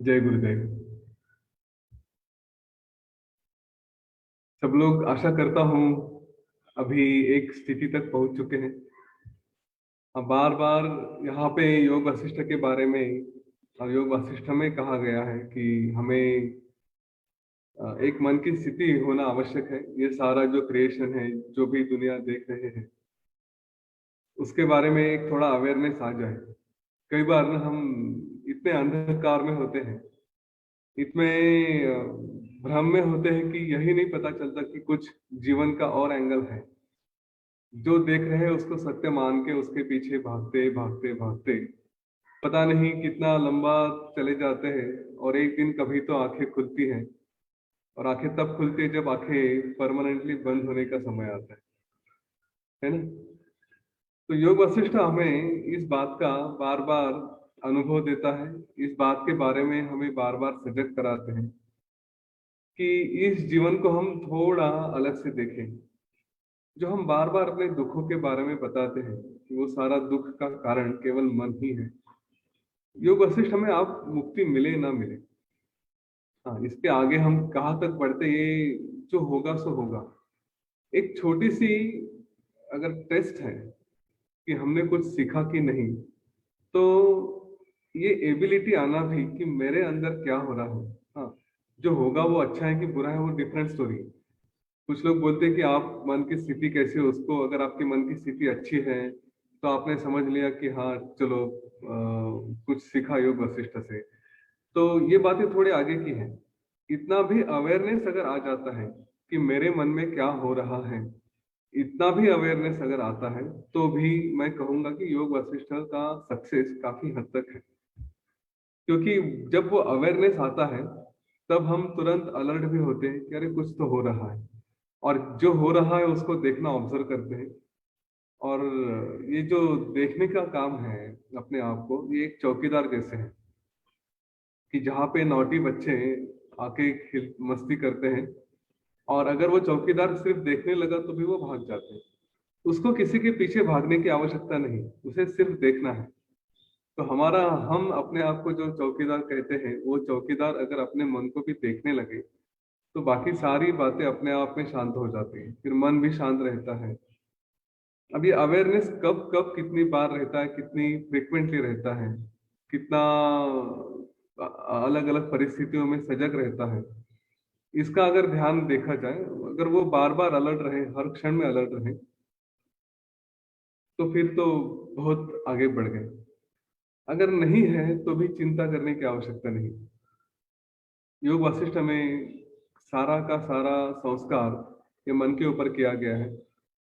जय गुरुदेव। सब लोग आशा करता हूँ अभी एक स्थिति तक पहुंच चुके हैं। अब बार बार यहाँ पे योग वशिष्ठ के बारे में और योग वशिष्ठ में कहा गया है कि हमें एक मन की स्थिति होना आवश्यक है। ये सारा जो क्रिएशन है, जो भी दुनिया देख रहे हैं, उसके बारे में एक थोड़ा अवेयरनेस आ जाए। कई बार ना हम इतने अंधकार में होते हैं, इतने भ्रम में होते हैं कि यही नहीं पता चलता कि कुछ जीवन का और एंगल है। जो देख रहे हैं उसको सत्य मान के उसके पीछे भागते भागते भागते पता नहीं कितना लंबा चले जाते हैं। और एक दिन कभी तो आंखें खुलती हैं, और आंखें तब खुलती है जब आंखें परमानेंटली बंद होने का समय आता है ना। तो योग वशिष्ठ हमें इस बात का बार बार अनुभव देता है, इस बात के बारे में हमें बार बार सजग कराते हैं कि इस जीवन को हम थोड़ा अलग से देखें। जो हम बार बार अपने दुखों के बारे में बताते हैं कि वो सारा दुख का कारण केवल मन ही है। योग वशिष्ठ हमें आप मुक्ति मिले ना मिले, हाँ, इसके आगे हम कहाँ तक बढ़ते, ये जो होगा सो होगा। एक छोटी सी अगर टेस्ट है कि हमने कुछ सीखा कि नहीं, तो ये एबिलिटी आना भी कि मेरे अंदर क्या हो रहा है। हाँ, जो होगा वो अच्छा है कि बुरा है, वो डिफरेंट स्टोरी है। कुछ लोग बोलते हैं कि आप मन की स्थिति कैसे है, उसको अगर आपकी मन की स्थिति अच्छी है तो आपने समझ लिया कि हाँ चलो, कुछ सीखा योग वशिष्ठ से। तो ये बातें थोड़े आगे की हैं। इतना भी अवेयरनेस अगर आ जाता है कि मेरे मन में क्या हो रहा है, इतना भी अवेयरनेस अगर आता है, तो भी मैं कहूंगा कि योग वशिष्ठ का सक्सेस काफी हद तक है। क्योंकि जब वो अवेयरनेस आता है तब हम तुरंत अलर्ट भी होते हैं कि अरे कुछ तो हो रहा है, और जो हो रहा है उसको देखना, ऑब्जर्व करते हैं। और ये जो देखने का काम है अपने आप को, ये एक चौकीदार जैसे है कि जहाँ पे नौटी बच्चे आके खेल मस्ती करते हैं, और अगर वो चौकीदार सिर्फ देखने लगा तो भी वो भाग जाते हैं। उसको किसी के पीछे भागने की आवश्यकता नहीं, उसे सिर्फ देखना है। तो हमारा, हम अपने आप को जो चौकीदार कहते हैं, वो चौकीदार अगर अपने मन को भी देखने लगे तो बाकी सारी बातें अपने आप में शांत हो जाती हैं, फिर मन भी शांत रहता है। अब ये अवेयरनेस कब कब कितनी बार रहता है, कितनी फ्रिक्वेंटली रहता है, कितना अलग अलग परिस्थितियों में सजग रहता है, इसका अगर ध्यान देखा जाए, अगर वो बार बार अलर्ट रहे, हर क्षण में अलर्ट रहे, तो फिर तो बहुत आगे बढ़ गए। अगर नहीं है तो भी चिंता करने की आवश्यकता नहीं। योग वासिष्ठ में सारा का सारा संस्कार ये मन के ऊपर किया गया है।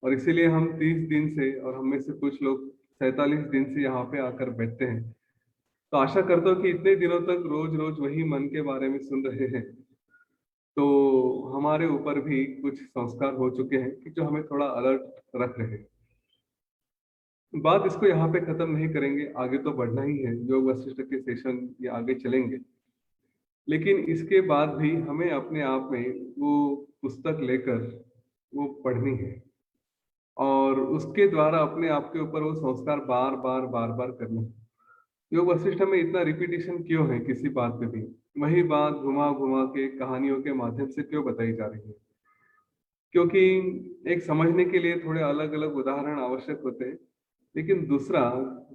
और इसीलिए हम 30 दिन से, और हम में से कुछ लोग 47 दिन से यहाँ पे आकर बैठते हैं। तो आशा करता हूँ कि इतने दिनों तक रोज रोज वही मन के बारे में सुन रहे हैं, तो हमारे ऊपर भी कुछ संस्कार हो चुके हैं कि जो हमें थोड़ा अलर्ट रख रहे हैं। बात इसको यहाँ पे खत्म नहीं करेंगे, आगे तो बढ़ना ही है। योग वशिष्ठ के सेशन ये आगे चलेंगे, लेकिन इसके बाद भी हमें अपने आप में वो पुस्तक लेकर वो पढ़नी है, और उसके द्वारा अपने आप के ऊपर वो संस्कार बार बार बार बार करना है। योग वशिष्ठ में इतना रिपीटेशन क्यों है, किसी बात पे भी वही बात घुमा घुमा के कहानियों के माध्यम से क्यों बताई जा रही है? क्योंकि एक समझने के लिए थोड़े अलग अलग उदाहरण आवश्यक होते हैं, लेकिन दूसरा,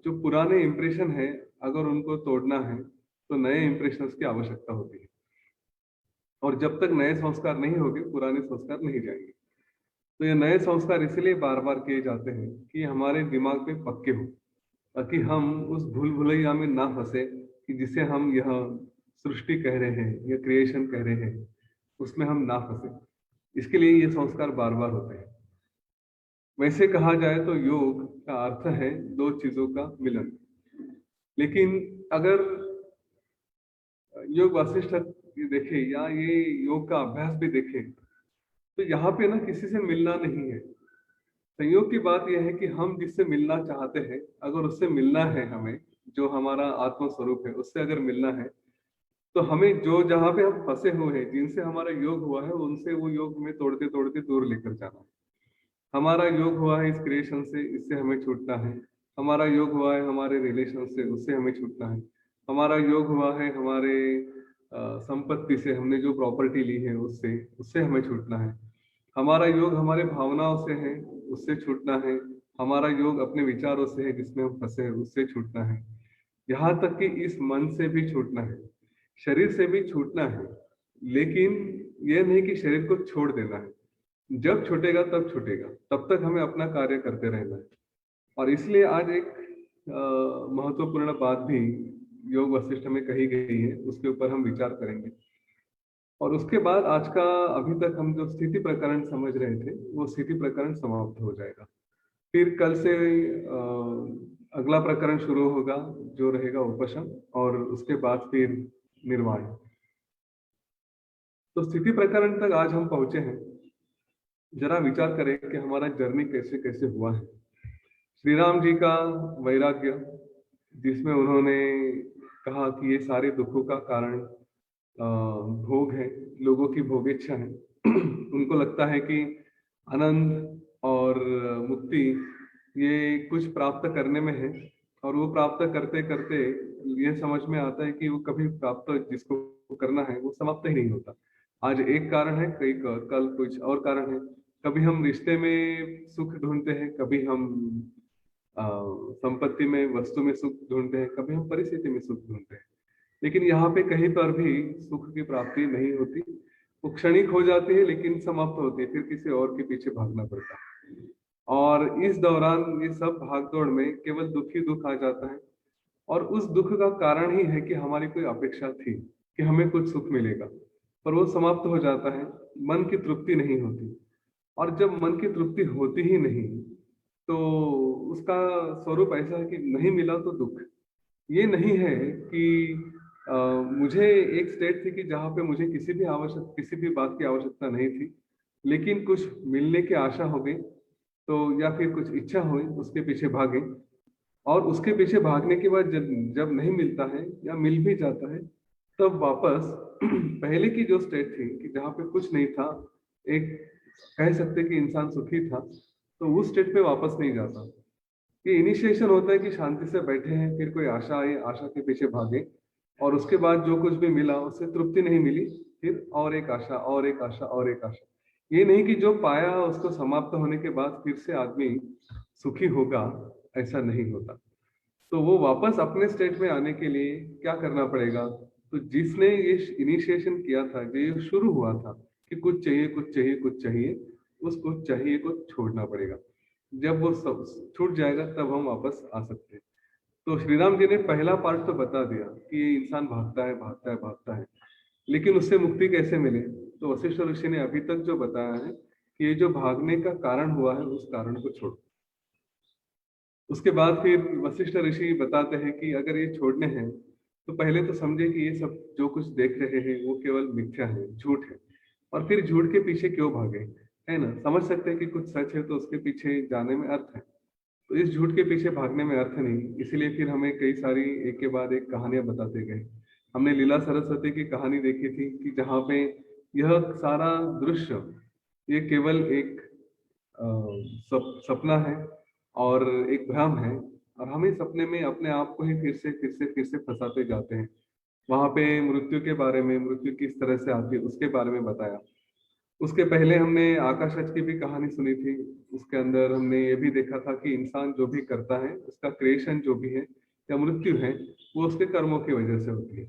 जो पुराने इंप्रेशन है, अगर उनको तोड़ना है तो नए इंप्रेशंस की आवश्यकता होती है। और जब तक नए संस्कार नहीं होंगे, पुराने संस्कार नहीं जाएंगे। तो ये नए संस्कार इसलिए बार बार किए जाते हैं कि हमारे दिमाग में पक्के हो, ताकि हम उस भूल भुलैया में ना फंसे कि जिसे हम यह सृष्टि कह रहे हैं या क्रिएशन कह रहे हैं, उसमें हम ना फंसे। इसके लिए ये संस्कार बार बार होते हैं। वैसे कहा जाए तो योग का अर्थ है दो चीजों का मिलन। लेकिन अगर योग वासिष्ठ देखे या ये योग का अभ्यास भी देखे, तो यहाँ पे ना किसी से मिलना नहीं है। संयोग की बात यह है कि हम जिससे मिलना चाहते हैं, अगर उससे मिलना है हमें, जो हमारा आत्म स्वरूप है उससे अगर मिलना है, तो हमें जो जहाँ पे हम फंसे हुए हैं, जिनसे हमारा योग हुआ है, उनसे वो योग हमें तोड़ते तोड़ते दूर लेकर जाना है। हमारा योग हुआ है इस क्रिएशन से, इससे हमें छूटना है। हमारा योग हुआ है हमारे रिलेशन से, उससे हमें छूटना है। हमारा योग हुआ है हमारे संपत्ति से, हमने जो प्रॉपर्टी ली है उससे उससे हमें छूटना है। हमारा योग हमारे भावनाओं से है, उससे छूटना है। हमारा योग अपने विचारों से है जिसमें हम फंसे हैं, उससे छूटना है। यहाँ तक कि इस मन से भी छूटना है, शरीर से भी छूटना है। लेकिन यह नहीं कि शरीर को छोड़ देना है। जब छूटेगा तब छूटेगा, तब तक हमें अपना कार्य करते रहना है। और इसलिए आज एक महत्वपूर्ण बात भी योग वशिष्ठ में कही गई है, उसके ऊपर हम विचार करेंगे। और उसके बाद आज का अभी तक हम जो स्थिति प्रकरण समझ रहे थे वो स्थिति प्रकरण समाप्त हो जाएगा। फिर कल से अगला प्रकरण शुरू होगा जो रहेगा उपशम, और उसके बाद फिर निर्वाण। तो स्थिति प्रकरण तक आज हम पहुंचे हैं। जरा विचार करें कि हमारा जर्नी कैसे कैसे हुआ है। श्री राम जी का वैराग्य, जिसमें उन्होंने कहा कि ये सारे दुखों का कारण भोग है, लोगों की भोगेच्छा है। उनको लगता है कि आनंद और मुक्ति ये कुछ प्राप्त करने में है, और वो प्राप्त करते करते ये समझ में आता है कि वो कभी प्राप्त जिसको करना है वो समाप्त ही नहीं होता। आज एक कारण है, कल कुछ और कारण है। कभी हम रिश्ते में सुख ढूंढते हैं, कभी हम अ, संपत्ति में, वस्तु में सुख ढूंढते हैं, कभी हम परिस्थिति में सुख ढूंढते हैं। लेकिन यहाँ पे कहीं पर भी सुख की प्राप्ति नहीं होती। वो क्षणिक हो जाती है लेकिन समाप्त होती है, फिर किसी और के पीछे भागना पड़ता है। और इस दौरान ये सब भागदौड़ में केवल दुख ही दुख आ जाता है। और उस दुख का कारण ही है कि हमारी कोई अपेक्षा थी कि हमें कुछ सुख मिलेगा, पर वो समाप्त हो जाता है। मन की तृप्ति नहीं होती। और जब मन की तृप्ति होती ही नहीं तो उसका स्वरूप ऐसा है कि नहीं मिला तो दुख। ये नहीं है कि मुझे एक स्टेट थी कि जहाँ पे मुझे किसी भी बात की आवश्यकता नहीं थी, लेकिन कुछ मिलने की आशा हो गई, तो या फिर कुछ इच्छा हुई, उसके पीछे भागे। और उसके पीछे भागने के बाद जब जब नहीं मिलता है या मिल भी जाता है, तब वापस पहले की जो स्टेट थी कि जहाँ पे कुछ नहीं था, एक कह सकते कि इंसान सुखी था, तो उस स्टेट पे वापस नहीं जाता। ये इनिशिएशन होता है कि शांति से बैठे हैं, फिर कोई आशा आई, आशा के पीछे भागे, और उसके बाद जो कुछ भी मिला उससे तृप्ति नहीं मिली, फिर और एक आशा और एक आशा और एक आशा। ये नहीं कि जो पाया उसको समाप्त होने के बाद फिर से आदमी सुखी होगा, ऐसा नहीं होता। तो वो वापस अपने स्टेट में आने के लिए क्या करना पड़ेगा? तो जिसने ये इनिशिएशन किया था, जो ये शुरू हुआ था कि कुछ चाहिए कुछ चाहिए कुछ चाहिए, उस कुछ चाहिए को छोड़ना पड़ेगा। जब वो सब छूट जाएगा तब हम वापस आ सकते हैं। तो श्री राम जी ने पहला पार्ट तो बता दिया कि ये इंसान भागता है भागता है भागता है, लेकिन उससे मुक्ति कैसे मिले? तो वशिष्ठ ऋषि ने अभी तक जो बताया है कि ये जो भागने का कारण हुआ है उस कारण को छोड़ो। उसके बाद फिर वशिष्ठ ऋषि बताते हैं कि अगर ये छोड़ने हैं तो पहले तो समझे कि ये सब जो कुछ देख रहे हैं वो केवल मिथ्या है, झूठ है। और फिर झूठ के पीछे क्यों भागे, है ना? समझ सकते हैं कि कुछ सच है तो उसके पीछे जाने में अर्थ है। तो इस झूठ के पीछे भागने में अर्थ नहीं, इसलिए फिर हमें कई सारी एक के बाद एक कहानियां बताते गए। हमने लीला सरस्वती की कहानी देखी थी कि जहाँ पे यह सारा दृश्य ये केवल एक सपना है और एक भ्रम है, और हम इस सपने में अपने आप को ही फिर से फंसाते जाते हैं। वहां पे मृत्यु के बारे में, मृत्यु किस तरह से आती है उसके बारे में बताया। उसके पहले हमने आकाश की भी कहानी सुनी थी। उसके अंदर हमने ये भी देखा था कि इंसान जो भी करता है उसका क्रिएशन जो भी है या मृत्यु है वो उसके कर्मों की वजह से होती है।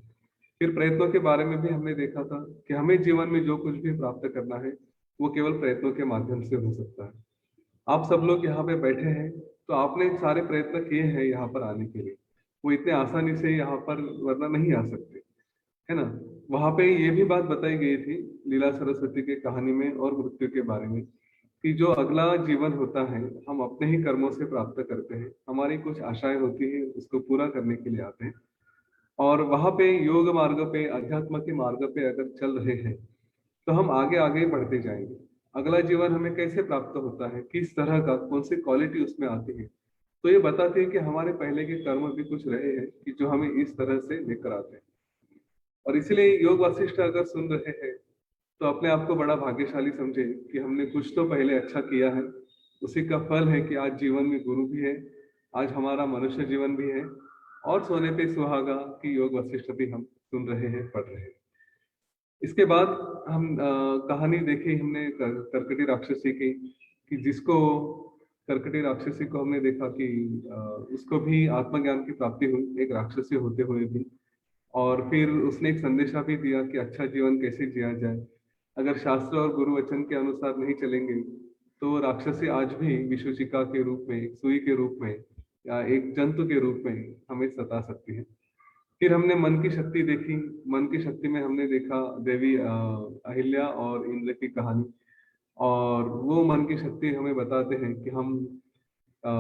फिर प्रयत्नों के बारे में भी हमने देखा था कि हमें जीवन में जो कुछ भी प्राप्त करना है वो केवल प्रयत्नों के माध्यम से हो सकता है। आप सब लोग यहाँ पे बैठे हैं तो आपने सारे प्रयत्न किए हैं यहाँ पर आने के लिए। वो इतने आसानी से यहाँ पर वरना नहीं आ सकते, है ना? वहां पे ये भी बात बताई गई थी लीला सरस्वती के कहानी में और मृत्यु के बारे में, कि जो अगला जीवन होता है हम अपने ही कर्मों से प्राप्त करते हैं। हमारी कुछ आशाएं होती है, उसको पूरा करने के लिए आते हैं। और वहां पे योग मार्ग पे, अध्यात्म के मार्ग पे अगर चल रहे हैं तो हम आगे आगे बढ़ते जाएंगे। अगला जीवन हमें कैसे प्राप्त होता है, किस तरह का, कौन सी क्वालिटी उसमें आती है, तो ये बताते हैं कि हमारे पहले के कर्म भी कुछ रहे हैं कि जो हमें इस तरह से लेकर आते हैं। और इसलिए योग वासिष्ठ अगर सुन रहे हैं तो अपने आप को बड़ा भाग्यशाली समझे कि हमने कुछ तो पहले अच्छा किया है। उसी का फल है कि आज जीवन में गुरु भी है, आज हमारा मनुष्य जीवन भी है, और सोने पे सुहागा की योग वशिष्ठ भी हम सुन रहे हैं, पढ़ रहे हैं। इसके बाद हम कहानी देखी हमने कर्कटी राक्षसी की, कि जिसको कर्कटी राक्षसी को हमने देखा कि उसको भी आत्मज्ञान की प्राप्ति हुई एक राक्षसी होते हुए भी। और फिर उसने एक संदेशा भी दिया कि अच्छा जीवन कैसे जिया जाए। अगर शास्त्र और गुरु वचन के अनुसार नहीं चलेंगे तो राक्षसी आज भी विशुचिका के रूप में, एक सुई के रूप में या एक जंतु के रूप में हमें सता सकती है। फिर हमने मन की शक्ति देखी। मन की शक्ति में हमने देखा देवी अहिल्या और इंद्र की कहानी। और वो मन की शक्ति हमें बताते हैं कि हम अ,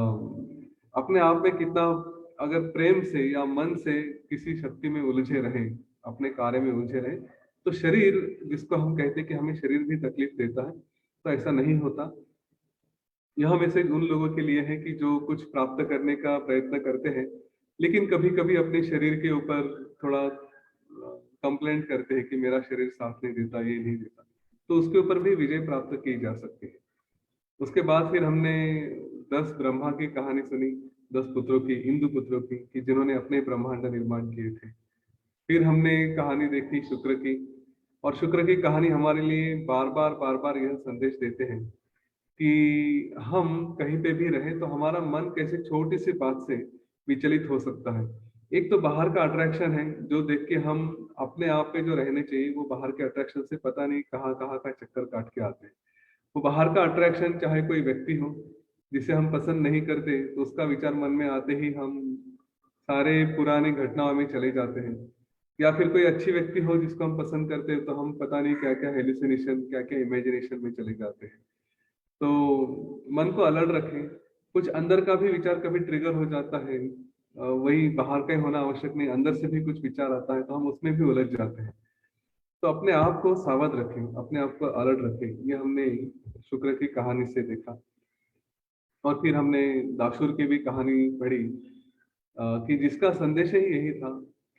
अपने आप में कितना, अगर प्रेम से या मन से किसी शक्ति में उलझे रहें, अपने कार्य में उलझे रहें, तो शरीर, जिसको हम कहते हैं कि हमें शरीर भी तकलीफ देता है, तो ऐसा नहीं होता। यह मैसेज उन लोगों के लिए है कि जो कुछ प्राप्त करने का प्रयत्न करते हैं, लेकिन कभी कभी अपने शरीर के ऊपर थोड़ा कंप्लेंट करते हैं कि मेरा शरीर साथ नहीं देता, ये नहीं देता, तो उसके ऊपर भी विजय प्राप्त की जा सकती है। उसके बाद फिर हमने 10 ब्रह्मा की कहानी सुनी, 10 पुत्रों की, इंदु पुत्रों की, कि जिन्होंने अपने ब्रह्मांड निर्माण किए थे। फिर हमने कहानी देखी शुक्र की। और शुक्र की कहानी हमारे लिए बार बार यह संदेश देते हैं कि हम कहीं पे भी रहे तो हमारा मन कैसे छोटी सी बात से विचलित हो सकता है। एक तो बाहर का अट्रैक्शन है जो देख के हम अपने आप पे जो रहने चाहिए, वो बाहर के अट्रैक्शन से पता नहीं कहाँ कहाँ का चक्कर काट के आते हैं। वो बाहर का अट्रैक्शन चाहे कोई व्यक्ति हो जिसे हम पसंद नहीं करते, तो उसका विचार मन में आते ही हम सारे पुरानी घटनाओं में चले जाते हैं। या फिर कोई अच्छी व्यक्ति हो जिसको हम पसंद करते हैं, तो हम पता नहीं क्या क्या हेलुसिनेशन, क्या क्या इमेजिनेशन में चले जाते हैं। तो मन को अलर्ट रखें। कुछ अंदर का भी विचार कभी ट्रिगर हो जाता है, वही बाहर का ही होना आवश्यक नहीं, अंदर से भी कुछ विचार आता है तो हम उसमें भी उलझ जाते हैं। तो अपने आप को सावध रखें, अपने आप को अलर्ट रखें। ये हमने शुक्र की कहानी से देखा। और फिर हमने दाशुर की भी कहानी पढ़ी, कि जिसका संदेश ही यही था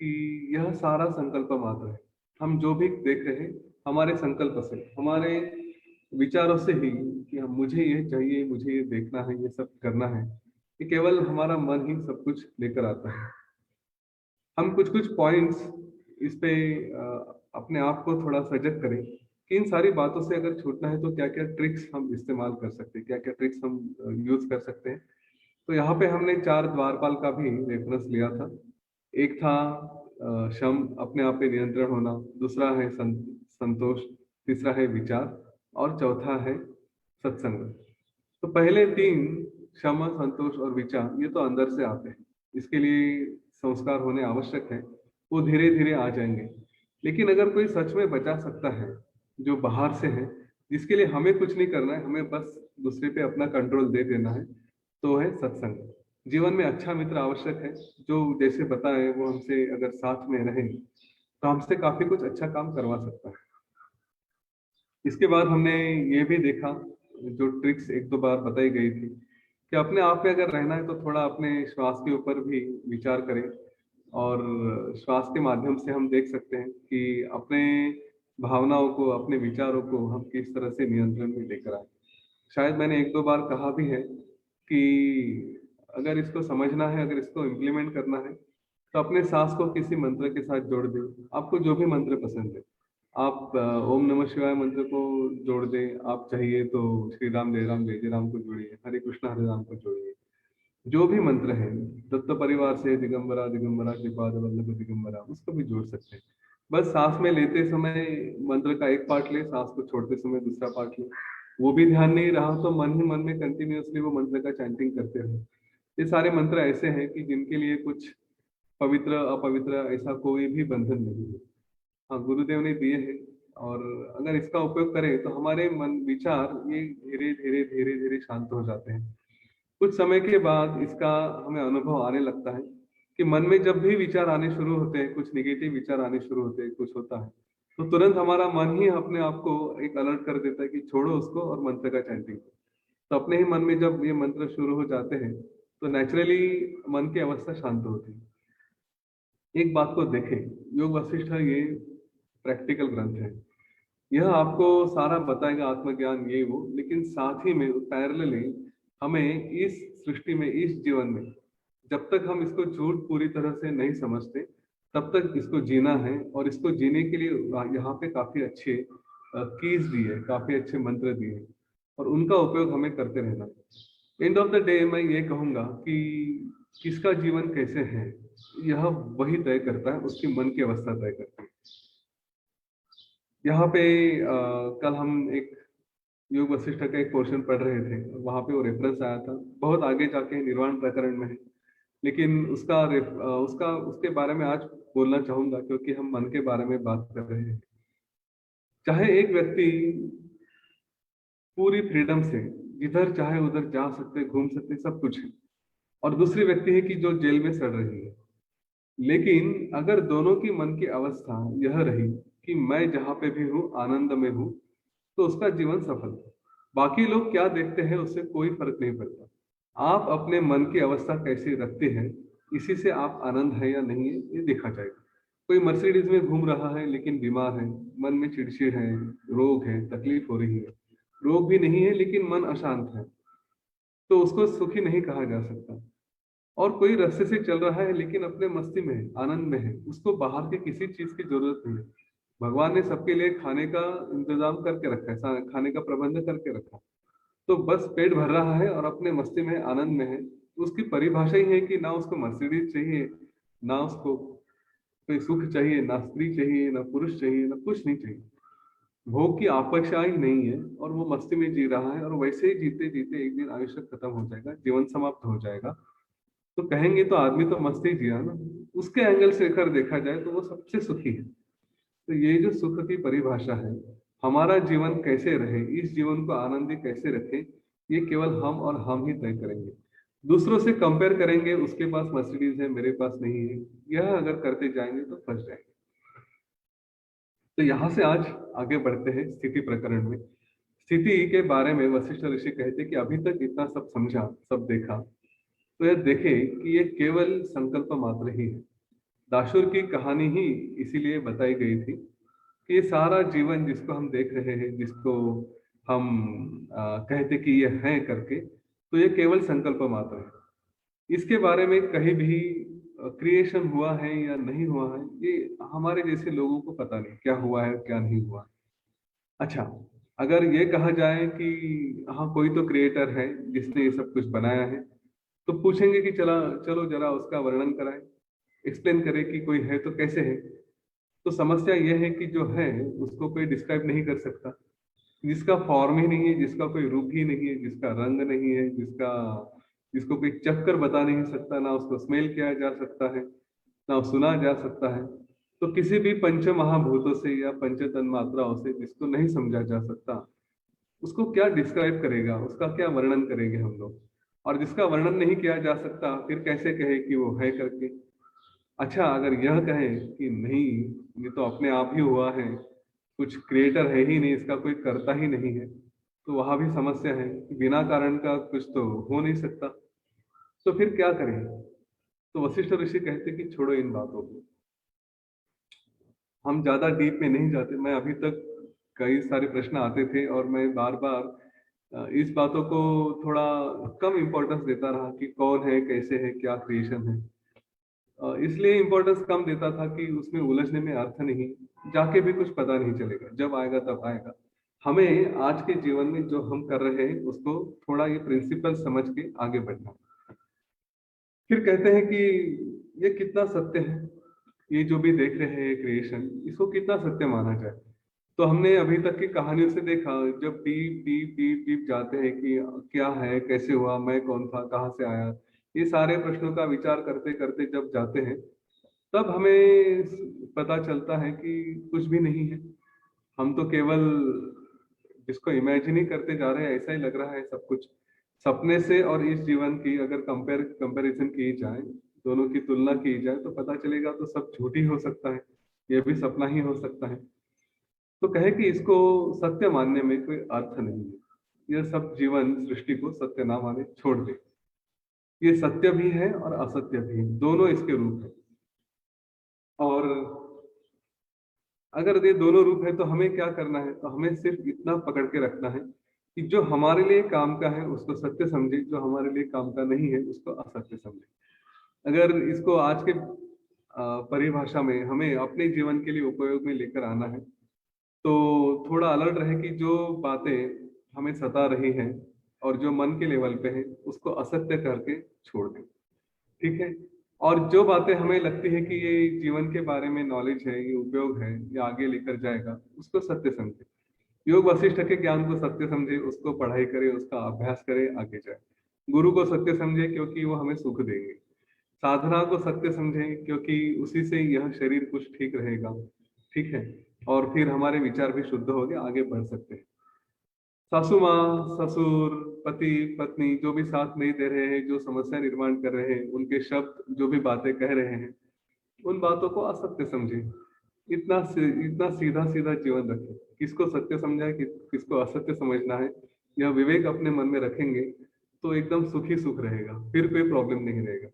कि यह सारा संकल्प मात्र है। हम जो भी देख रहे हैं हमारे संकल्प से, हमारे विचारों से ही, कि हम, मुझे ये चाहिए, मुझे ये देखना है, ये सब करना है, ये केवल हमारा मन ही सब कुछ लेकर आता है। हम कुछ कुछ पॉइंट्स इस पे अपने आप को थोड़ा सजग करें कि इन सारी बातों से अगर छूटना है तो क्या क्या ट्रिक्स हम इस्तेमाल कर सकते हैं, क्या क्या ट्रिक्स हम यूज कर सकते हैं। तो यहाँ पे हमने 4 द्वारपाल का भी रेफरेंस लिया था। एक था शम, अपने आप पे नियंत्रण होना। दूसरा है संतोष। तीसरा है विचार। और चौथा है सत्संग। तो पहले 3, क्षमा, संतोष और विचार, ये तो अंदर से आते हैं, इसके लिए संस्कार होने आवश्यक है, वो धीरे धीरे आ जाएंगे। लेकिन अगर कोई सच में बचा सकता है जो बाहर से है, जिसके लिए हमें कुछ नहीं करना है, हमें बस दूसरे पे अपना कंट्रोल दे देना है, तो है सत्संग। जीवन में अच्छा मित्र आवश्यक है, जो जैसे बताए वो हमसे अगर साथ में रहे तो हमसे काफी कुछ अच्छा काम करवा सकता है। इसके बाद हमने ये भी देखा, जो ट्रिक्स एक दो बार बताई गई थी, कि अपने आप में अगर रहना है तो थोड़ा अपने श्वास के ऊपर भी विचार करें। और श्वास के माध्यम से हम देख सकते हैं कि अपने भावनाओं को, अपने विचारों को हम किस तरह से नियंत्रण में लेकर आए। शायद मैंने एक दो बार कहा भी है कि अगर इसको समझना है, अगर इसको इम्प्लीमेंट करना है, तो अपने सांस को किसी मंत्र के साथ जोड़ दें। आपको जो भी मंत्र पसंद है, आप ओम नमः शिवाय मंत्र को जोड़ दें। आप चाहिए तो श्री राम जय राम जय जय राम को जोड़िए, हरे कृष्णा हरे राम को जोड़िए। जो भी मंत्र है, दत्त परिवार से दिगंबरा दिगंबरा श्रीपाद वल्लभ दिगंबरा, उसको भी जोड़ सकते हैं। बस सांस में लेते समय मंत्र का एक पार्ट ले, सांस को छोड़ते समय दूसरा पार्ट ले। वो भी ध्यान नहीं रहा तो मन ही मन में कंटिन्यूअसली वो मंत्र का चैंटिंग करते रहो। ये सारे मंत्र ऐसे हैं कि जिनके लिए कुछ पवित्र अपवित्र ऐसा कोई भी बंधन नहीं है। हाँ, गुरुदेव ने दिए हैं, और अगर इसका उपयोग करें तो हमारे मन विचार ये धीरे धीरे धीरे धीरे शांत हो जाते हैं। कुछ समय के बाद इसका हमें अनुभव आने लगता है कि मन में जब भी विचार आने शुरू होते हैं, कुछ निगेटिव विचार आने शुरू होते हैं, कुछ होता है, तो तुरंत हमारा मन ही अपने आप को एक अलर्ट कर देता है कि छोड़ो उसको और मंत्र का चैंटिंग। तो अपने ही मन में जब ये मंत्र शुरू हो जाते हैं तो नेचुरली मन की अवस्था शांत होती है। एक बात को देखें, योग वशिष्ठ ये प्रैक्टिकल ग्रंथ है। यह आपको सारा बताएगा आत्मज्ञान ये वो, लेकिन साथ ही में पैरेलली हमें इस सृष्टि में, इस जीवन में जब तक हम इसको झूठ पूरी तरह से नहीं समझते तब तक इसको जीना है, और इसको जीने के लिए यहाँ पे काफी अच्छे कीज दिए, काफी अच्छे मंत्र दिए, और उनका उपयोग हमें करते रहना है। एंड ऑफ द डे मैं ये कहूंगा कि किसका जीवन कैसे है यह वही तय करता है, उसकी मन की अवस्था तय करती है। यहाँ पे कल हम एक योग वशिष्ठ का एक पोर्शन पढ़ रहे थे, वहां पे वो रेफरेंस आया था, बहुत आगे जाके निर्वाण प्रकरण में है, लेकिन उसके बारे में आज बोलना चाहूंगा क्योंकि हम मन के बारे में बात कर रहे हैं। चाहे एक व्यक्ति पूरी फ्रीडम से जिधर चाहे उधर जा सकते, घूम सकते, सब कुछ है, और दूसरी व्यक्ति है कि जो जेल में सड़ रही है, लेकिन अगर दोनों की मन की अवस्था यह रही कि मैं जहां पे भी हूँ आनंद में हूँ, तो उसका जीवन सफल है। बाकी लोग क्या देखते हैं उससे कोई फर्क नहीं पड़ता। आप अपने मन की अवस्था कैसे रखते हैं, इसी से आप आनंद है या नहीं है ये देखा जाएगा। कोई मर्सिडीज में घूम रहा है लेकिन बीमार है, मन में चिड़चिड़ है, रोग है, तकलीफ हो रही है, रोग भी नहीं है लेकिन मन अशांत है, तो उसको सुखी नहीं कहा जा सकता। और कोई रास्ते से चल रहा है लेकिन अपने मस्ती में है, आनंद में है, उसको बाहर की किसी चीज की जरूरत नहीं है। भगवान ने सबके लिए खाने का इंतजाम करके रखा है, खाने का प्रबंध करके रखा है, तो बस पेट भर रहा है और अपने मस्ती में आनंद में है। तो उसकी परिभाषा ही है कि ना उसको मर्सिडीज चाहिए, ना उसको कोई सुख चाहिए, ना स्त्री चाहिए, ना पुरुष चाहिए, ना कुछ नहीं चाहिए। भोग की अपेक्षा ही नहीं है और वो मस्ती में जी रहा है, और वैसे ही जीते जीते एक दिन आयुष्य खत्म हो जाएगा, जीवन समाप्त हो जाएगा। तो कहेंगे तो आदमी तो मस्ती जिया ना, उसके एंगल से अगर देखा जाए तो वो सबसे सुखी है। तो ये जो सुख की परिभाषा है, हमारा जीवन कैसे रहे, इस जीवन को आनंदी कैसे रखें, ये केवल हम और हम ही तय करेंगे। दूसरों से कंपेयर करेंगे, उसके पास मर्सिडीज है मेरे पास नहीं है, यह अगर करते जाएंगे तो फंस जाएंगे। तो यहाँ से आज आगे बढ़ते हैं स्थिति प्रकरण में। स्थिति के बारे में वशिष्ठ ऋषि कहते कि अभी तक इतना सब समझा, सब देखा, तो यह देखे कि ये केवल संकल्प मात्र ही है। दाशुर की कहानी ही इसीलिए बताई गई थी कि ये सारा जीवन जिसको हम देख रहे हैं, जिसको हम कहते कि ये है करके, तो ये केवल संकल्प मात्र है। इसके बारे में कहीं भी क्रिएशन हुआ है या नहीं हुआ है, ये हमारे जैसे लोगों को पता नहीं क्या हुआ है क्या नहीं हुआ। अच्छा, अगर ये कहा जाए कि हाँ कोई तो क्रिएटर है जिसने ये सब कुछ बनाया है, तो पूछेंगे कि चला चलो जरा उसका वर्णन कराएं, एक्सप्लेन करें कि कोई है तो कैसे है। तो समस्या यह है कि जो है उसको कोई डिस्क्राइब नहीं कर सकता, जिसका फॉर्म ही नहीं है, जिसका कोई रूप ही नहीं है, जिसका रंग नहीं है, जिसको कोई चक्कर बता नहीं सकता, ना उसको स्मेल किया जा सकता है, ना सुना जा सकता है। तो किसी भी पंच महाभूतों से या पंच तन्मात्राओं से जिसको नहीं समझा जा सकता, उसको क्या डिस्क्राइब करेगा, उसका क्या वर्णन करेंगे हम लोग। और जिसका वर्णन नहीं किया जा सकता फिर कैसे कहे कि वो है करके। अच्छा, अगर यह कहें कि नहीं, ये तो अपने आप ही हुआ है, कुछ क्रिएटर है ही नहीं, इसका कोई करता ही नहीं है, तो वहां भी समस्या है कि बिना कारण का कुछ तो हो नहीं सकता। तो फिर क्या करें? तो वशिष्ठ ऋषि कहते कि छोड़ो इन बातों को, हम ज्यादा डीप में नहीं जाते। मैं अभी तक कई सारे प्रश्न आते थे और मैं बार बार इस बातों को थोड़ा कम इम्पोर्टेंस देता रहा कि कौन है, कैसे है, क्या क्रिएशन है। इसलिए इम्पोर्टेंस कम देता था कि उसमें उलझने में अर्थ नहीं, जाके भी कुछ पता नहीं चलेगा, जब आएगा तब आएगा। हमें आज के जीवन में जो हम कर रहे हैं उसको थोड़ा ये प्रिंसिपल समझ के आगे बढ़ना। फिर कहते हैं कि ये कितना सत्य है, ये जो भी देख रहे हैं क्रिएशन, इसको कितना सत्य माना जाए। तो हमने अभी तक की कहानियों से देखा, जब डीप डीप डीप डीप जाते हैं कि क्या है, कैसे हुआ, मैं कौन था, कहाँ से आया, ये सारे प्रश्नों का विचार करते करते जब जाते हैं, तब हमें पता चलता है कि कुछ भी नहीं है। हम तो केवल जिसको इमेजिन ही करते जा रहे हैं, ऐसा ही लग रहा है सब कुछ। सपने से और इस जीवन की अगर कंपैरिजन की जाए, दोनों की तुलना की जाए, तो पता चलेगा तो सब झूठ ही हो सकता है, यह भी सपना ही हो सकता है। तो कहे कि इसको सत्य मानने में कोई अर्थ नहीं है। यह सब जीवन सृष्टि को सत्य ना माने, छोड़ दे। ये सत्य भी है और असत्य भी है, दोनों इसके रूप है। और अगर ये दोनों रूप है तो हमें क्या करना है? तो हमें सिर्फ इतना पकड़ के रखना है कि जो हमारे लिए काम का है उसको सत्य समझे, जो हमारे लिए काम का नहीं है उसको असत्य समझे। अगर इसको आज के परिभाषा में हमें अपने जीवन के लिए उपयोग में लेकर आना है, तो थोड़ा अलर्ट रहे कि जो बातें हमें सता रही हैं और जो मन के लेवल पे है उसको असत्य करके छोड़ दें। ठीक है। और जो बातें हमें लगती है कि ये जीवन के बारे में नॉलेज है, ये उपयोग है, ये आगे लेकर जाएगा, उसको सत्य समझे। योग वशिष्ठ के ज्ञान को सत्य समझे, उसको पढ़ाई करे, उसका अभ्यास करे, आगे जाए। गुरु को सत्य समझे क्योंकि वो हमें सुख देंगे। साधना को सत्य समझे क्योंकि उसी से यह शरीर कुछ ठीक रहेगा। ठीक है। और फिर हमारे विचार भी शुद्ध हो गए, आगे बढ़ सकते हैं। सासू माँ, ससुर, पति, पत्नी जो भी साथ नहीं दे रहे हैं, जो समस्या निर्माण कर रहे हैं, उनके शब्द जो भी बातें कह रहे हैं, उन बातों को असत्य समझे। इतना सीधा सीधा जीवन रखें। किसको सत्य समझा है, किसको असत्य समझना है, यह विवेक अपने मन में रखेंगे तो एकदम सुखी सुख रहेगा, फिर कोई प्रॉब्लम नहीं रहेगा।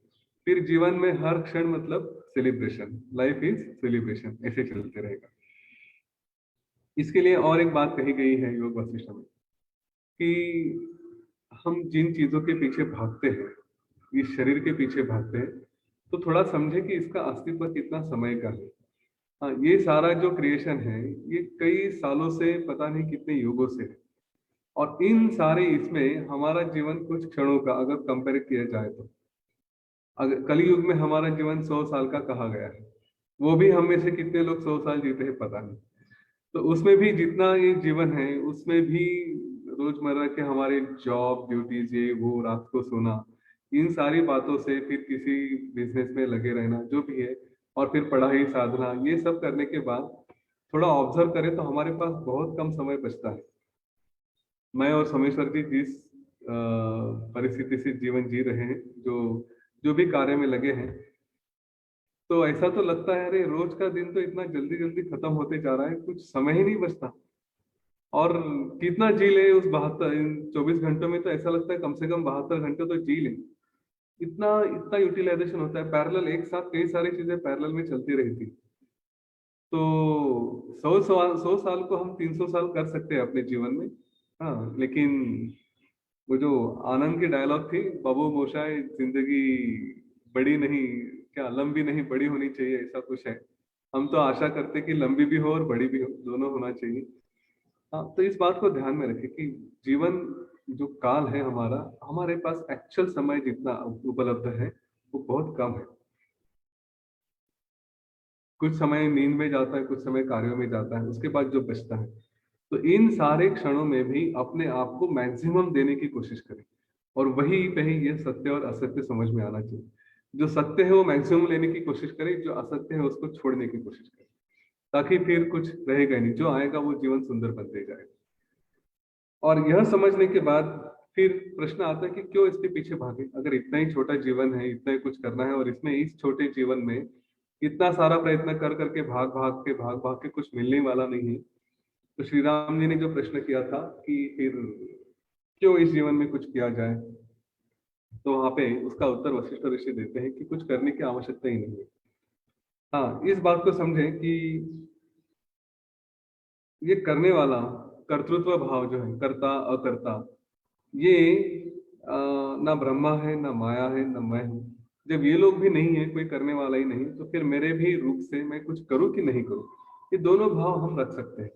फिर जीवन में हर क्षण मतलब सेलिब्रेशन, लाइफ इज सेलिब्रेशन, ऐसे चलते रहेगा। इसके लिए और एक बात कही गई है योग वशिष्ठ में कि हम जिन चीजों के पीछे भागते हैं, इस शरीर के पीछे भागते हैं, तो थोड़ा समझे कि इसका अस्तित्व कितना समय का है। हाँ, ये सारा जो क्रिएशन है ये कई सालों से, पता नहीं कितने युगों से है। और इन सारे इसमें हमारा जीवन कुछ क्षणों का अगर कंपेयर किया जाए तो, अगर कली युग में हमारा जीवन 100 साल का कहा गया है, वो भी हम में से कितने लोग 100 साल जीते हैं पता नहीं। तो उसमें भी जितना ये जीवन है उसमें भी रोजमर्रा के हमारे जॉब ड्यूटीज, ये वो, रात को सोना, इन सारी बातों से, फिर किसी बिजनेस में लगे रहना जो भी है, और फिर पढ़ाई, साधना, ये सब करने के बाद थोड़ा ऑब्जर्व करें तो हमारे पास बहुत कम समय बचता है। मैं और सोमेश्वर जी जिस परिस्थिति से जीवन जी रहे हैं, जो जो भी कार्य में लगे हैं, तो ऐसा तो लगता है अरे रोज का दिन तो इतना जल्दी जल्दी खत्म होते जा रहा है, कुछ समय ही नहीं बचता। और कितना जी ले उस 24 घंटों में, तो ऐसा लगता है कम से कम 72 घंटे तो जी ले। इतना इतना यूटिलाइजेशन होता है, पैरेलल एक साथ कई सारी चीजें पैरेलल में चलती रहती। तो 100 साल को हम 300 साल कर सकते हैं अपने जीवन में। हाँ, लेकिन वो जो आनंद की डायलॉग थी, बाबू मोशाय, जिंदगी बड़ी नहीं, क्या लंबी नहीं बड़ी होनी चाहिए, ऐसा कुछ है। हम तो आशा करते कि लंबी भी हो और बड़ी भी हो, दोनों होना चाहिए। हाँ, तो इस बात को ध्यान में रखें कि जीवन जो काल है हमारा, हमारे पास एक्चुअल समय जितना उपलब्ध है वो बहुत कम है। कुछ समय नींद में जाता है, कुछ समय कार्यों में जाता है, उसके बाद जो बचता है, तो इन सारे क्षणों में भी अपने आप को मैक्सिमम देने की कोशिश करें। और वही पे ही ये सत्य और असत्य समझ में आना चाहिए। जो सत्य है वो मैक्सिमम लेने की कोशिश करें, जो असत्य है उसको छोड़ने की कोशिश करें, ताकि फिर कुछ रहेगा नहीं, जो आएगा वो जीवन सुंदर बनते जाएगा। और यह समझने के बाद फिर प्रश्न आता है कि क्यों इसके पीछे भागे, अगर इतना ही छोटा जीवन है, इतना ही कुछ करना है, और इसमें इस छोटे जीवन में इतना सारा प्रयत्न कर करके भाग भाग के कुछ मिलने वाला नहीं है। तो श्री राम जी ने जो प्रश्न किया था कि फिर क्यों इस जीवन में कुछ किया जाए, तो वहां पे उसका उत्तर वशिष्ठ ऋषि देते हैं कि कुछ करने की आवश्यकता ही नहीं है। हाँ, इस बात को समझें कि ये करने वाला कर्तृत्व भाव जो है, कर्ता अकर्ता, ये ना ब्रह्मा है, ना माया है, ना मैं हूँ। जब ये लोग भी नहीं है, कोई करने वाला ही नहीं, तो फिर मेरे भी रूप से मैं कुछ करूँ कि नहीं करूँ, ये दोनों भाव हम रख सकते हैं।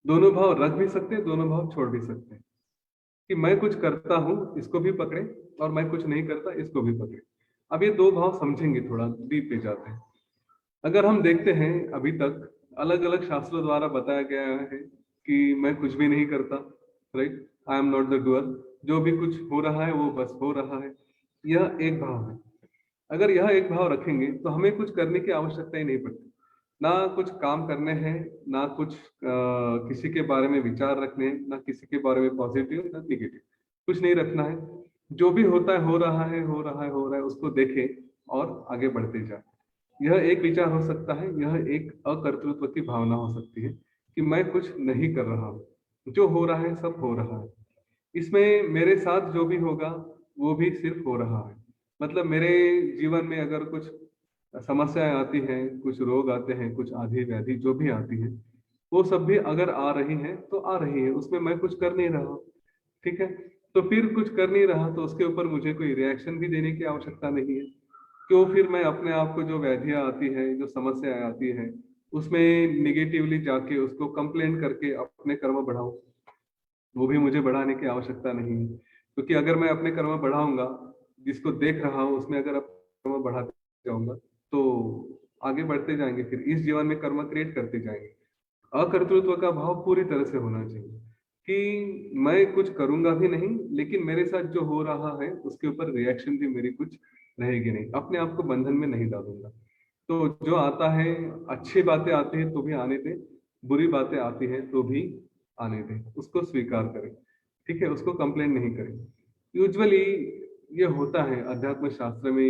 दोनों भाव रख भी सकते हैं, दोनों भाव छोड़ भी सकते हैं। कि मैं कुछ करता हूं इसको भी पकड़े, और मैं कुछ नहीं करता इसको भी पकड़े। अब ये दो भाव समझेंगे, थोड़ा डीप पे जाते हैं। अगर हम देखते हैं अभी तक अलग अलग शास्त्रों द्वारा बताया गया है कि मैं कुछ भी नहीं करता, right, I am not the doer, जो भी कुछ हो रहा है वो बस हो रहा है, यह एक भाव है। अगर यह एक भाव रखेंगे तो हमें कुछ करने की आवश्यकता ही नहीं पड़ती, ना कुछ काम करने हैं, ना कुछ किसी के बारे में विचार रखने हैं, ना किसी के बारे में पॉजिटिव ना निगेटिव, कुछ नहीं रखना है। जो भी होता है हो रहा है, हो रहा है, हो रहा है, उसको देखें और आगे बढ़ते जाए। यह एक विचार हो सकता है, यह एक अकर्तृत्व की भावना हो सकती है कि मैं कुछ नहीं कर रहा हूँ, जो हो रहा है सब हो रहा है, इसमें मेरे साथ जो भी होगा वो भी सिर्फ हो रहा है। मतलब मेरे जीवन में अगर कुछ समस्याएं आती हैं, कुछ रोग आते हैं, कुछ आधी व्याधि जो भी आती है, वो सब भी अगर आ रही हैं तो आ रही है, उसमें मैं कुछ कर नहीं रहा हूँ। ठीक है। तो फिर कुछ कर नहीं रहा तो उसके ऊपर मुझे कोई रिएक्शन भी देने की आवश्यकता नहीं है। क्यों फिर मैं अपने आप को जो व्याधियां आती है, जो समस्याएं आती है, उसमें निगेटिवली जाके उसको कंप्लेन करके अपने कर्म बढ़ाऊं? वो भी मुझे बढ़ाने की आवश्यकता नहीं है, क्योंकि अगर मैं अपने कर्म बढ़ाऊंगा, जिसको देख रहा हूँ उसमें अगर कर्म बढ़ाते जाऊंगा, तो आगे बढ़ते जाएंगे, फिर इस जीवन में कर्म क्रिएट करते जाएंगे। अकर्तृत्व का भाव पूरी तरह से होना चाहिए कि मैं कुछ करूंगा भी नहीं, लेकिन मेरे साथ जो हो रहा है उसके ऊपर रिएक्शन भी मेरी कुछ रहेगी नहीं, अपने आप को बंधन में नहीं डालूंगा। तो जो आता है, अच्छी बातें आती है तो भी आने दे, बुरी बातें आती है तो भी आने दे, उसको स्वीकार करें। ठीक है, उसको कंप्लेन नहीं करें। यूजुअली ये होता है अध्यात्म शास्त्र में,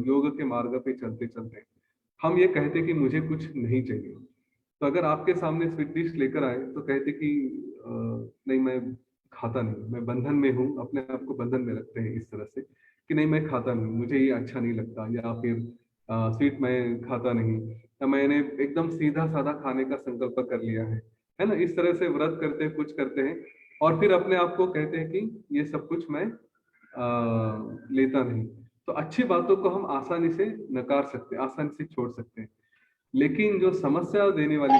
योग के मार्ग पे चलते चलते हम ये कहते कि मुझे कुछ नहीं चाहिए। तो अगर आपके सामने स्वीट डिश लेकर आए तो कहते कि अ, नहीं मैं खाता नहीं, मैं बंधन में हूँ, अपने आप को बंधन में रखते हैं इस तरह से कि नहीं मैं खाता नहीं, मुझे ये अच्छा नहीं लगता, या फिर स्वीट मैं खाता नहीं, या मैंने एकदम सीधा साधा खाने का संकल्प कर लिया है ना, इस तरह से व्रत करते हैं, कुछ करते हैं, और फिर अपने आप को कहते हैं कि ये सब कुछ मैं लेता नहीं। तो अच्छी बातों को हम आसानी से नकार सकते हैं, आसानी से छोड़ सकते हैं, लेकिन जो समस्या देने वाली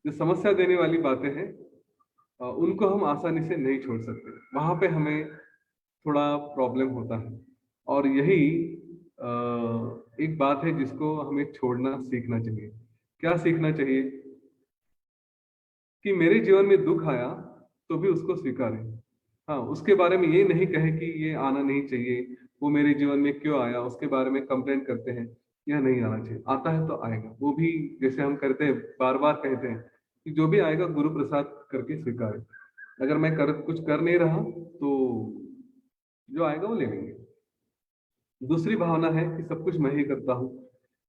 जो समस्या देने वाली बातें हैं, उनको हम आसानी से नहीं छोड़ सकते, वहां पे हमें थोड़ा प्रॉब्लम होता है। और यही अ, एक बात है जिसको हमें छोड़ना सीखना चाहिए। क्या सीखना चाहिए? कि मेरे जीवन में दुख आया तो भी उसको स्वीकारें। हाँ, उसके बारे में ये नहीं कहे कि ये आना नहीं चाहिए, वो मेरे जीवन में क्यों आया, उसके बारे में कंप्लेन करते हैं, यह नहीं आना चाहिए। आता है तो आएगा, वो भी जैसे हम करते हैं, बार बार कहते हैं कि जो भी आएगा गुरु प्रसाद करके स्वीकारें। अगर मैं कुछ कर नहीं रहा तो जो आएगा वो ले लेंगे। दूसरी भावना है कि सब कुछ मैं ही करता हूँ,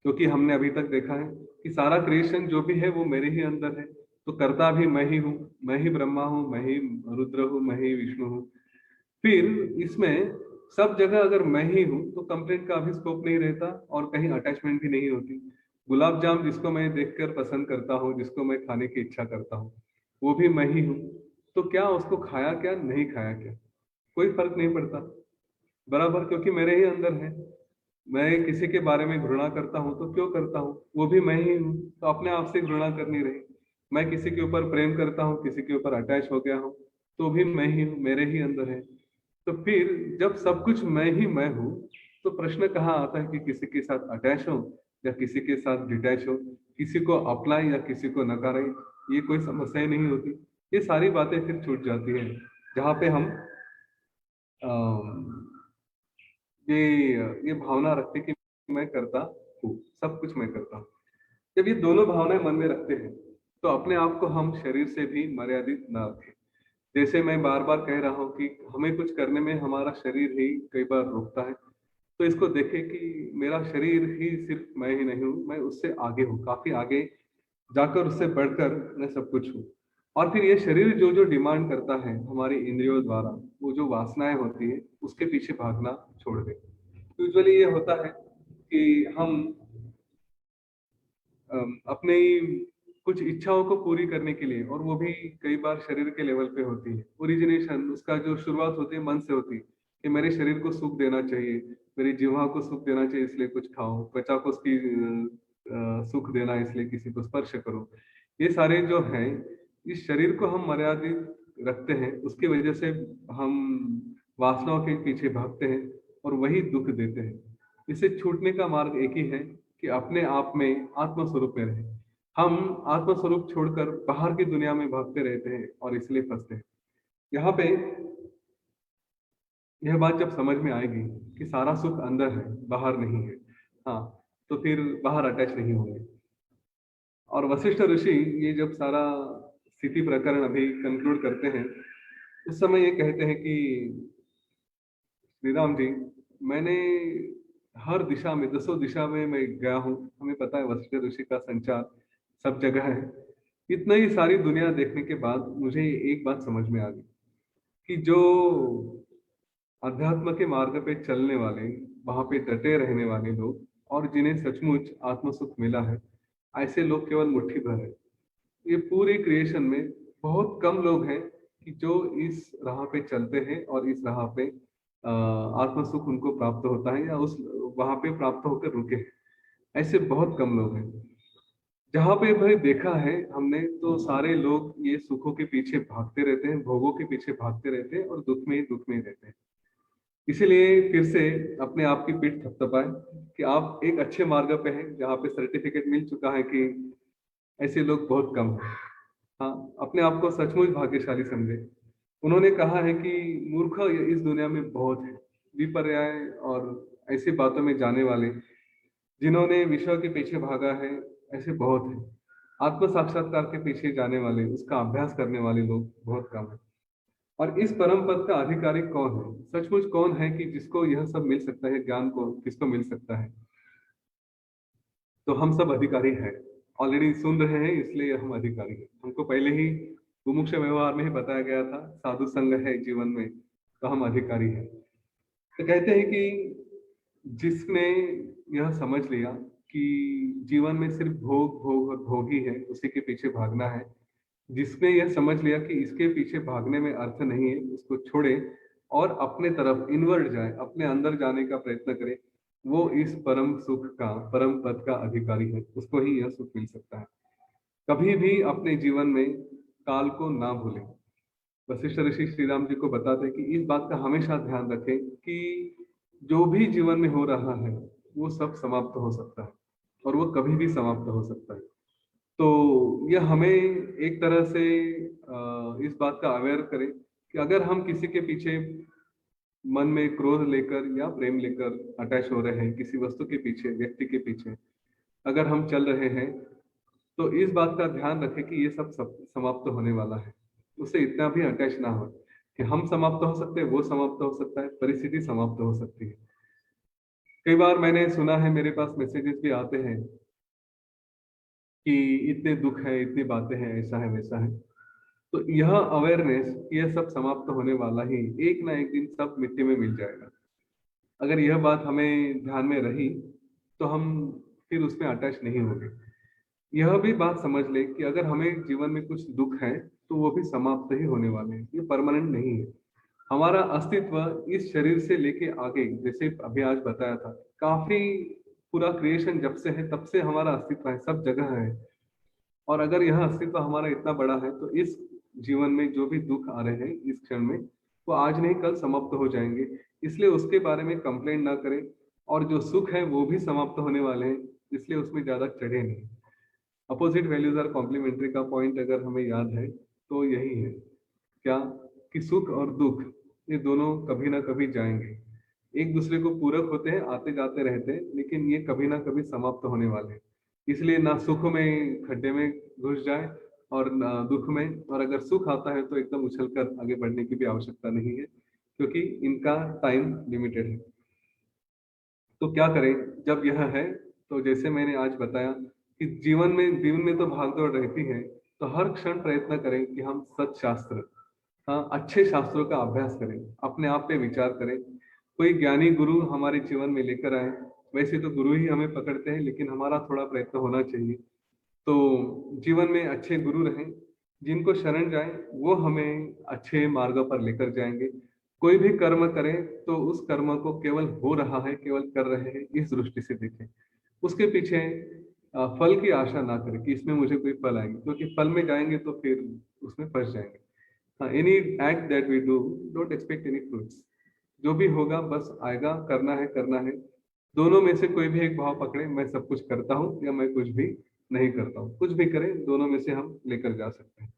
क्योंकि हमने अभी तक देखा है कि सारा क्रिएशन जो भी है वो मेरे ही अंदर है, तो करता भी मैं ही हूँ, मैं ही ब्रह्मा हूँ, मैं ही रुद्र हूँ, मैं ही विष्णु हूँ। फिर इसमें सब जगह अगर मैं ही हूँ तो कंप्लेंट का भी स्कोप नहीं रहता, और कहीं अटैचमेंट भी नहीं होती। गुलाब जाम जिसको मैं देखकर पसंद करता हूँ, जिसको मैं खाने की इच्छा करता हूँ, वो भी मैं ही हूँ। तो क्या उसको खाया, क्या नहीं खाया, क्या कोई फर्क नहीं पड़ता, बराबर, क्योंकि मेरे ही अंदर है। मैं किसी के बारे में घृणा करता हूँ तो क्यों करता हूँ, वो भी मैं ही हूँ, तो अपने आप से घृणा करनी रही। मैं किसी के ऊपर प्रेम करता हूँ, किसी के ऊपर अटैच हो गया हूँ, तो भी मैं ही हूँ, मेरे ही अंदर है। तो फिर जब सब कुछ मैं ही मैं हूँ, तो प्रश्न कहाँ आता है कि किसी के साथ अटैच हो या किसी के साथ डिटैच हो, किसी को अप्लाई या किसी को नकारे, ये कोई समस्या ही नहीं होती। ये सारी बातें फिर छूट जाती है, जहाँ पे हम ये ये भावना रखते कि मैं करता हूँ, सब कुछ मैं करता हूँ। जब ये दोनों भावनाएं मन में रखते हैं तो अपने आप को हम शरीर से भी मर्यादित ना रखें। जैसे मैं बार बार कह रहा हूँ कि हमें कुछ करने में हमारा शरीर ही कई बार रोकता है, तो इसको देखें कि मेरा शरीर ही सिर्फ मैं ही नहीं हूँ, मैं उससे आगे हूँ, काफी आगे जाकर उससे बढ़कर मैं सब कुछ हूँ। और फिर ये शरीर जो जो डिमांड करता है हमारी इंद्रियों द्वारा, वो जो वासनाएं होती है उसके पीछे भागना छोड़ दे। यूजुअली ये होता है कि हम अपने कुछ इच्छाओं को पूरी करने के लिए, और वो भी कई बार शरीर के लेवल पे होती है, ओरिजिनेशन उसका जो शुरुआत होती है मन से होती है कि मेरे शरीर को सुख देना चाहिए, मेरी जीवा को सुख देना चाहिए इसलिए कुछ खाओ, त्वचा को उसकी सुख देना है इसलिए किसी को स्पर्श करो। ये सारे जो हैं, इस शरीर को हम मर्यादित रखते हैं, उसकी वजह से हम वासनाओं के पीछे भागते हैं और वही दुख देते हैं। इसे छूटने का मार्ग एक ही है कि अपने आप में आत्म स्वरूप में रहे। हम आत्म स्वरूप छोड़कर बाहर की दुनिया में भागते रहते हैं और इसलिए फंसते हैं। यहाँ पे यह बात जब समझ में आएगी कि सारा सुख अंदर है, बाहर नहीं है, हाँ, तो फिर बाहर अटैच नहीं होंगे। और वशिष्ठ ऋषि ये जब सारा स्थिति प्रकरण अभी कंक्लूड करते हैं, उस समय ये कहते हैं कि श्री राम जी, मैंने हर दिशा में, दसों दिशा में मैं गया हूँ, हमें पता है वशिष्ठ ऋषि का संचार सब जगह है। इतना ही सारी दुनिया देखने के बाद मुझे एक बात समझ में आ गई कि जो अध्यात्म के मार्ग पे चलने वाले, वहां पे डटे रहने वाले लोग, और जिन्हें सचमुच आत्म सुख मिला है, ऐसे लोग केवल मुट्ठी भर है। ये पूरी क्रिएशन में बहुत कम लोग हैं कि जो इस राह पे चलते हैं और इस राह पे आत्म सुख उनको प्राप्त होता है या उस वहां पे प्राप्त होकर रुके हैं। ऐसे बहुत कम लोग हैं। जहाँ पे भाई देखा है हमने, तो सारे लोग ये सुखों के पीछे भागते रहते हैं, भोगों के पीछे भागते रहते हैं और दुख में ही रहते हैं। इसीलिए फिर से अपने आप की पीठ थपथपाए कि आप एक अच्छे मार्ग पे हैं, जहाँ पे सर्टिफिकेट मिल चुका है कि ऐसे लोग बहुत कम हैं। हाँ, अपने आप को सचमुच भाग्यशाली समझे। उन्होंने कहा है कि मूर्ख इस दुनिया में बहुत है, विपर्याय और ऐसी बातों में जाने वाले, जिन्होंने विषय के पीछे भागा है, ऐसे बहुत हैं। आत्म साक्षात्कार के पीछे जाने वाले, उसका अभ्यास करने वाले लोग बहुत कम हैं। और इस परम पद का अधिकारी कौन है? सचमुच कौन है कि जिसको यह सब मिल सकता है? ज्ञान को किसको मिल सकता है? तो हम सब अधिकारी हैं। ऑलरेडी सुन रहे हैं, इसलिए हम अधिकारी हैं। हमको पहले ही मुमुक्ष व्यवहार में ही बताया गया था, साधु संग है जीवन में, तो हम अधिकारी हैं। तो कहते हैं कि जिसने यह समझ लिया कि जीवन में सिर्फ भोग भोग और भोग ही है, उसी के पीछे भागना है, जिसने यह समझ लिया कि इसके पीछे भागने में अर्थ नहीं है, उसको छोड़े और अपने तरफ इनवर्ड जाए, अपने अंदर जाने का प्रयत्न करे, वो इस परम सुख का, परम पद का अधिकारी है। उसको ही यह सुख मिल सकता है। कभी भी अपने जीवन में काल को ना भूलें। वशिष्ठ ऋषि श्री राम जी को बताते हैं कि इस बात का हमेशा ध्यान रखें कि जो भी जीवन में हो रहा है वो सब समाप्त हो सकता है, और वो कभी भी समाप्त हो सकता है। तो यह हमें एक तरह से इस बात का अवेयर करे कि अगर हम किसी के पीछे मन में क्रोध लेकर या प्रेम लेकर अटैच हो रहे हैं, किसी वस्तु के पीछे, व्यक्ति के पीछे अगर हम चल रहे हैं, तो इस बात का ध्यान रखें कि ये सब समाप्त होने वाला है। उससे इतना भी अटैच ना हो कि हम समाप्त हो सकते हैं, वो समाप्त हो सकता है, परिस्थिति समाप्त हो सकती है। कई बार मैंने सुना है, मेरे पास मैसेजेस भी आते हैं कि इतने दुख है, इतनी बातें हैं, ऐसा है वैसा है। तो यह अवेयरनेस, यह सब समाप्त होने वाला ही, एक ना एक दिन सब मिट्टी में मिल जाएगा। अगर यह बात हमें ध्यान में रही तो हम फिर उसमें अटैच नहीं होंगे। यह भी बात समझ ले कि अगर हमें जीवन में कुछ दुख है तो वो भी समाप्त ही होने वाले हैं, ये परमानेंट नहीं है। हमारा अस्तित्व इस शरीर से लेके आगे, जैसे अभी आज बताया था, काफी पूरा क्रिएशन जब से है तब से हमारा अस्तित्व है, सब जगह है। और अगर यह अस्तित्व हमारा इतना बड़ा है, तो इस जीवन में जो भी दुख आ रहे हैं इस क्षण में, वो आज नहीं कल समाप्त हो जाएंगे। इसलिए उसके बारे में कंप्लेंट ना करें। और जो सुख है वो भी समाप्त होने वाले हैं, इसलिए उसमें ज्यादा चढ़े नहीं। अपोजिट वैल्यूज आर कॉम्प्लीमेंट्री का पॉइंट अगर हमें याद है तो यही है, क्या, कि सुख और दुख ये दोनों कभी ना कभी जाएंगे। एक दूसरे को पूरक होते हैं, आते जाते रहते हैं, लेकिन ये कभी ना कभी समाप्त होने वाले हैं। इसलिए ना सुख में खड्डे में घुस जाए और ना दुख में। और अगर सुख आता है तो एकदम उछलकर आगे बढ़ने की भी आवश्यकता नहीं है, क्योंकि इनका टाइम लिमिटेड है। तो क्या करें जब यह है? तो जैसे मैंने आज बताया कि जीवन में तो भागदौड़ रहती है, तो हर क्षण प्रयत्न करें कि हम सच्चास्त्र, हाँ, अच्छे शास्त्रों का अभ्यास करें, अपने आप पे विचार करें। कोई ज्ञानी गुरु हमारे जीवन में लेकर आए। वैसे तो गुरु ही हमें पकड़ते हैं, लेकिन हमारा थोड़ा प्रयत्न होना चाहिए। तो जीवन में अच्छे गुरु रहें, जिनको शरण जाए वो हमें अच्छे मार्ग पर लेकर जाएंगे। कोई भी कर्म करें तो उस कर्म को केवल हो रहा है, केवल कर रहे हैं, इस दृष्टि से देखें। उसके पीछे फल की आशा ना करें कि इसमें मुझे कोई फल आएगी, क्योंकि फल में जाएंगे तो फिर उसमें फंस जाएंगे। हाँ, any act that we do, don't expect any fruits. जो भी होगा बस आएगा, करना है करना है। दोनों में से कोई भी एक भाव पकड़े, मैं सब कुछ करता हूँ या मैं कुछ भी नहीं करता हूँ, कुछ भी करें, दोनों में से हम लेकर जा सकते हैं।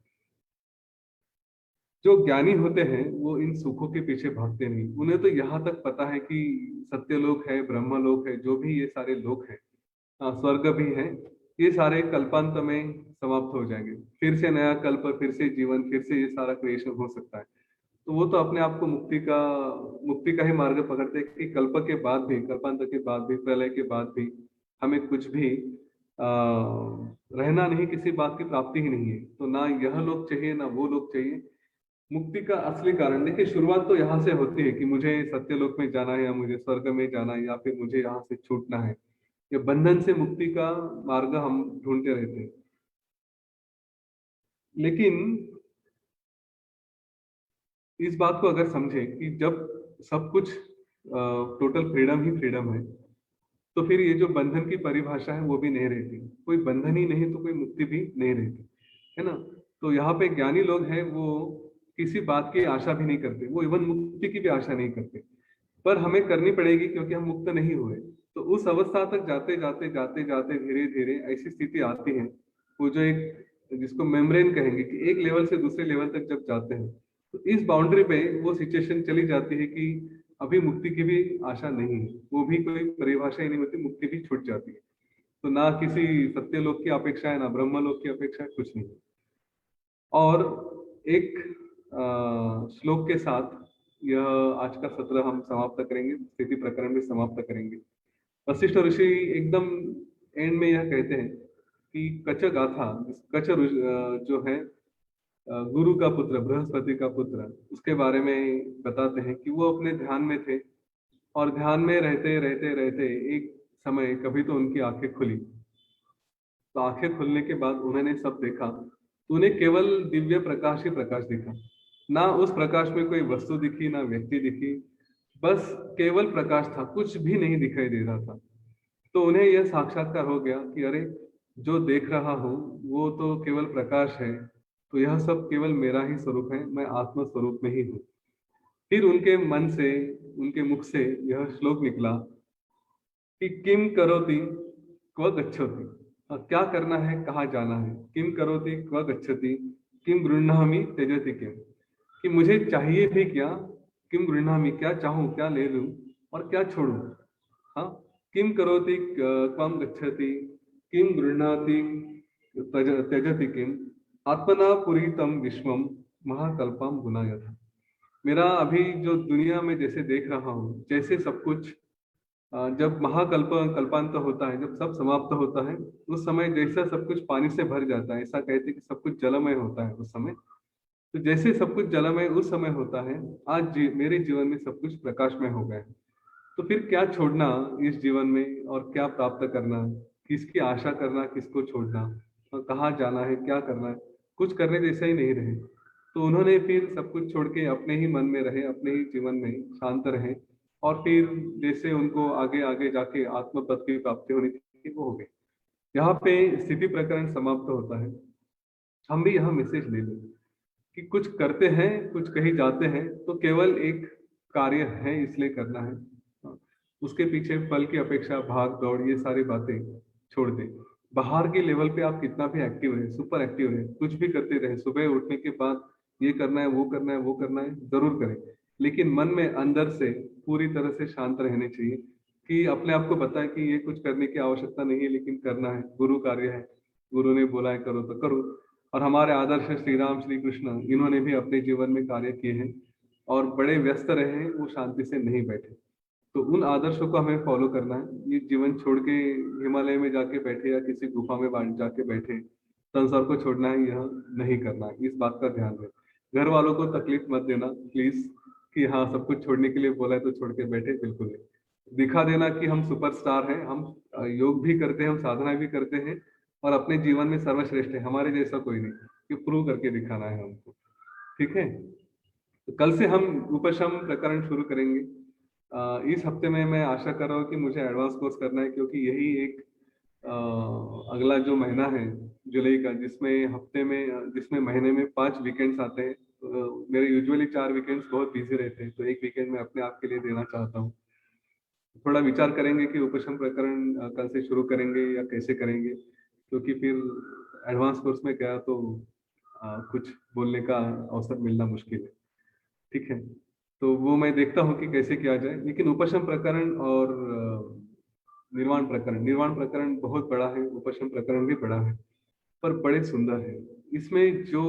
जो ज्ञानी होते हैं वो इन सुखों के पीछे भागते नहीं। उन्हें तो यहाँ तक पता है कि सत्यलोक है, ब्रह्मलोक है, जो भी ये सारे लोक है, स्वर्ग भी है, ये सारे कल्पांत में समाप्त हो जाएंगे। फिर से नया कल्प, फिर से जीवन, फिर से ये सारा क्रिएशन हो सकता है। तो वो तो अपने आप को मुक्ति का ही मार्ग पकड़ते हैं कि कल्प के बाद भी, कल्पांत के बाद भी, प्रलय के बाद भी हमें कुछ भी रहना नहीं, किसी बात की प्राप्ति ही नहीं है। तो ना यह लोग चाहिए ना वो लोग चाहिए। मुक्ति का असली कारण देखिए, शुरुआत तो यहाँ से होती है कि मुझे सत्यलोक में जाना है, या मुझे स्वर्ग में जाना है, या फिर मुझे यहाँ से छूटना है। ये बंधन से मुक्ति का मार्ग हम ढूंढते रहते हैं। लेकिन इस बात को अगर समझे कि जब सब कुछ टोटल फ्रीडम ही फ्रीडम है, तो फिर ये जो बंधन की परिभाषा है वो भी नहीं रहती। कोई बंधन ही नहीं तो कोई मुक्ति भी नहीं रहती, है ना। तो यहाँ पे ज्ञानी लोग हैं, वो किसी बात की आशा भी नहीं करते, वो इवन मुक्ति की भी आशा नहीं करते, पर हमें करनी पड़ेगी क्योंकि हम मुक्त नहीं हुए। तो उस अवस्था तक जाते जाते जाते जाते धीरे धीरे ऐसी स्थिति आती है, वो जो एक जिसको मेम्ब्रेन कहेंगे, कि एक लेवल से दूसरे लेवल तक जब जाते हैं, तो इस बाउंड्री पे वो सिचुएशन चली जाती है कि अभी मुक्ति की भी आशा नहीं है, वो भी कोई परिभाषा ही नहीं होती, मुक्ति भी छूट जाती है। तो ना किसी सत्यलोक की अपेक्षा है, ना ब्रह्मलोक की अपेक्षा है, कुछ नहीं। और एक श्लोक के साथ यह आज का सत्र हम समाप्त करेंगे, स्थिति प्रकरण में समाप्त करेंगे। वशिष्ठ ऋषि एकदम एंड में यह कहते हैं कि कच गाथा, जो है गुरु का पुत्र, बृहस्पति का पुत्र, उसके बारे में बताते हैं कि वो अपने ध्यान में थे, और ध्यान में रहते रहते रहते एक समय कभी तो उनकी आंखें खुली। तो आंखें खुलने के बाद उन्होंने सब देखा, तो उन्हें केवल दिव्य प्रकाश ही प्रकाश दिखा। ना उस प्रकाश में कोई वस्तु दिखी, ना व्यक्ति दिखी, बस केवल प्रकाश था, कुछ भी नहीं दिखाई दे रहा था। तो उन्हें यह साक्षात्कार हो गया कि अरे, जो देख रहा हूँ वो तो केवल प्रकाश है, तो यह सब केवल मेरा ही स्वरूप है, मैं आत्म स्वरूप में ही हूँ। फिर उनके मन से, उनके मुख से यह श्लोक निकला कि किम करोति क्व गच्छति। क्या करना है, कहाँ जाना है। किम करोति क्व गच्छति, किम गृह्णामि त्यजति किम, कि मुझे चाहिए भी क्या, किम गृह्णामि, क्या चाहूं, क्या ले लूं, और क्या छोड़ूं। हाँ, किम करोति क्वम गच्छति, किम गृह्णाति त्यजति किम, आत्मना पूरितम विश्वम महाकल्पम गुना यथा। मेरा अभी जो दुनिया में जैसे देख रहा हूँ, जैसे सब कुछ जब कल्पांत होता है, जब सब समाप्त होता है, उस समय जैसा सब कुछ पानी से भर जाता है, ऐसा कहते हैं कि सब कुछ जलमय होता है उस समय। तो जैसे सब कुछ जलमय उस समय होता है, आज मेरे जीवन में सब कुछ प्रकाशमय हो गया है। तो फिर क्या छोड़ना इस जीवन में, और क्या प्राप्त करना, किसकी आशा करना, किसको छोड़ना, और कहाँ जाना है, क्या करना है, कुछ करने जैसा ही नहीं रहे। तो उन्होंने फिर सब कुछ छोड़ के अपने ही मन में रहे, अपने ही जीवन में शांत रहे, और फिर जैसे उनको आगे आगे जाके आत्म पद की प्राप्ति होनी थी, वो हो गई। यहाँ पे स्थिति प्रकरण समाप्त होता है। हम भी यहाँ मैसेज ले लें कि कुछ करते हैं, कुछ कहीं जाते हैं, तो केवल एक कार्य है, इसलिए करना है। उसके पीछे फल की अपेक्षा, भाग दौड़, ये सारी बातें छोड़ दें। बाहर के लेवल पे आप कितना भी एक्टिव रहे, सुपर एक्टिव रहे, कुछ भी करते रहे, सुबह उठने के बाद ये करना है, वो करना है, वो करना है, जरूर करें, लेकिन मन में अंदर से पूरी तरह से शांत रहने चाहिए, कि अपने आप को बताए कि ये कुछ करने की आवश्यकता नहीं है, लेकिन करना है, गुरु कार्य है, गुरु ने बोला है करो तो करो। और हमारे आदर्श श्री राम, श्री कृष्ण, इन्होंने भी अपने जीवन में कार्य किए हैं, और बड़े व्यस्त रहे हैं, वो शांति से नहीं बैठे। तो उन आदर्शों को हमें फॉलो करना है। ये जीवन छोड़ के हिमालय में जाके बैठे, या किसी गुफा में जाके बैठे संसार को छोड़ना है, यह नहीं करना है। इस बात का ध्यान रहे। घर वालों को तकलीफ मत देना प्लीज, कि हाँ सब कुछ छोड़ने के लिए बोला है तो छोड़ के बैठे, बिल्कुल नहीं। दिखा देना कि हम सुपरस्टार हैं, हम योग भी करते हैं, हम साधना भी करते हैं, और अपने जीवन में सर्वश्रेष्ठ है, हमारे जैसा कोई नहीं, ये प्रूव करके दिखाना है हमको। ठीक है, तो कल से हम उपशम प्रकरण शुरू करेंगे। इस हफ्ते में मैं आशा कर रहा हूँ कि मुझे एडवांस कोर्स करना है, क्योंकि यही एक अगला जो महीना है जुलाई का, जिसमें महीने में 5 वीकेंड्स आते हैं। मेरे यूजुअली 4 वीकेंड्स बहुत बिजी रहते हैं, तो एक वीकेंड मैं अपने आप के लिए देना चाहता हूँ। थोड़ा विचार करेंगे कि उपशम प्रकरण कल से शुरू करेंगे या कैसे करेंगे, क्योंकि फिर एडवांस कोर्स में गया तो कुछ बोलने का अवसर मिलना मुश्किल है। ठीक है, तो वो मैं देखता हूँ कि कैसे किया जाए। लेकिन उपशम प्रकरण और निर्वाण प्रकरण बहुत बड़ा है, उपशम प्रकरण भी बड़ा है, पर बड़े सुंदर है। इसमें जो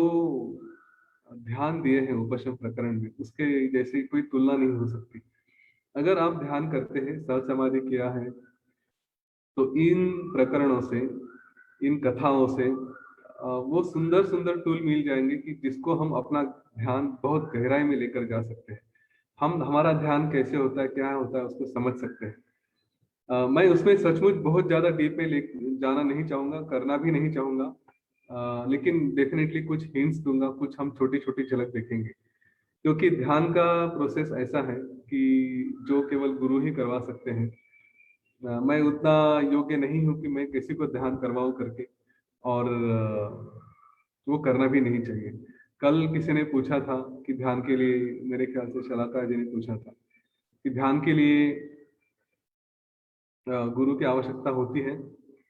ध्यान दिए हैं उपशम प्रकरण में, उसके जैसी कोई तुलना नहीं हो सकती। अगर आप ध्यान करते हैं, सहज समाधि किया है, तो इन प्रकरणों से, इन कथाओं से वो सुंदर सुंदर टूल मिल जाएंगे, कि जिसको हम अपना ध्यान बहुत गहराई में लेकर जा सकते हैं। हम हमारा ध्यान कैसे होता है, क्या होता है, उसको समझ सकते हैं। मैं उसमें सचमुच बहुत ज्यादा डीप में ले जाना नहीं चाहूंगा, करना भी नहीं चाहूंगा, लेकिन डेफिनेटली कुछ हिंट्स दूंगा, कुछ हम छोटी छोटी झलक देखेंगे, क्योंकि ध्यान का प्रोसेस ऐसा है कि जो केवल गुरु ही करवा सकते हैं। मैं उतना योग्य नहीं हूं कि मैं किसी को ध्यान करवाऊं करके, और वो करना भी नहीं चाहिए। कल किसी ने पूछा था कि ध्यान के लिए, मेरे ख्याल से शलाका जी ने पूछा था कि ध्यान के लिए गुरु की आवश्यकता होती है,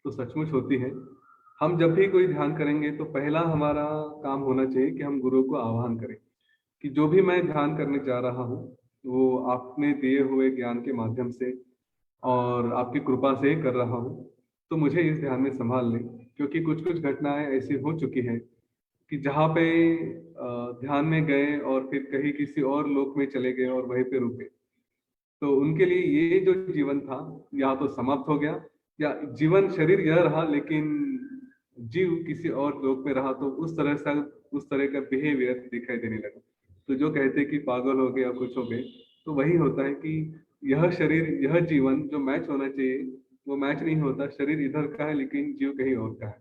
तो सचमुच होती है। हम जब भी कोई ध्यान करेंगे तो पहला हमारा काम होना चाहिए कि हम गुरु को आह्वान करें कि जो भी मैं ध्यान करने जा रहा हूँ वो आपने दिए हुए ज्ञान के माध्यम से और आपकी कृपा से कर रहा हूँ, तो मुझे इस ध्यान में संभाल लें। क्योंकि कुछ कुछ घटनाएं ऐसी हो चुकी हैं कि जहाँ पे ध्यान में गए और फिर कहीं किसी और लोक में चले गए और वहीं पे रुके, तो उनके लिए ये जो जीवन था या तो समाप्त हो गया, या जीवन शरीर यह रहा लेकिन जीव किसी और लोक में रहा, तो उस तरह का बिहेवियर दिखाई देने लगा। तो जो कहते हैं कि पागल हो गए या कुछ हो गए, तो वही होता है कि यह शरीर, यह जीवन जो मैच होना चाहिए वो मैच नहीं होता। शरीर इधर का है लेकिन जीव कहीं और का है।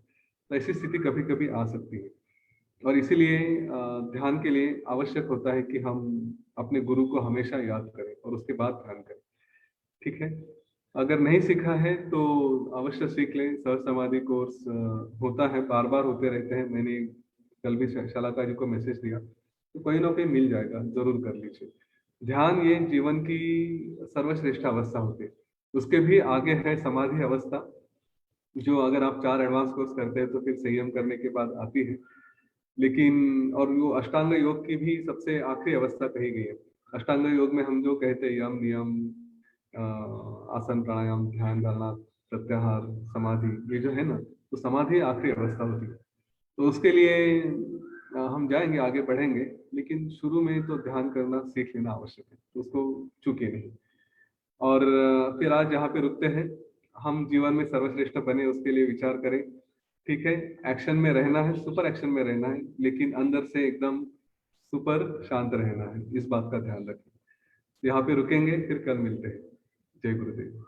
तो ऐसी स्थिति कभी कभी आ सकती है, और इसीलिए ध्यान के लिए आवश्यक होता है कि हम अपने गुरु को हमेशा याद करें और उसके बाद ध्यान करें। ठीक है। अगर नहीं सीखा है तो अवश्य सीख लें। सह समाधि कोर्स होता है, बार बार होते रहते हैं। मैंने कल भी शलाका जी को मैसेज दिया, तो कहीं ना कहीं मिल जाएगा, जरूर कर लीजिए। ध्यान ये जीवन की सर्वश्रेष्ठ अवस्था होती है। उसके भी आगे है समाधि अवस्था, जो अगर आप 4 एडवांस कोर्स करते हैं तो फिर संयम करने के बाद आती है। लेकिन और वो अष्टांग योग की भी सबसे आखिरी अवस्था कही गई है। अष्टांग योग में हम जो कहते हैं यम नियम, अ, आसन प्राणायाम ध्यान धारणा प्रत्याहार समाधि, ये जो है ना, तो समाधि आखिरी अवस्था होती है। तो उसके लिए हम जाएंगे, आगे बढ़ेंगे, लेकिन शुरू में तो ध्यान करना सीख लेना आवश्यक है, तो उसको चूके नहीं। और फिर आज यहाँ पे रुकते हैं। हम जीवन में सर्वश्रेष्ठ बने उसके लिए विचार करें। ठीक है। एक्शन में रहना है, सुपर एक्शन में रहना है, लेकिन अंदर से एकदम सुपर शांत रहना है, इस बात का ध्यान रखें। यहाँ पे रुकेंगे, फिर कल मिलते हैं। जय गुरुदेव।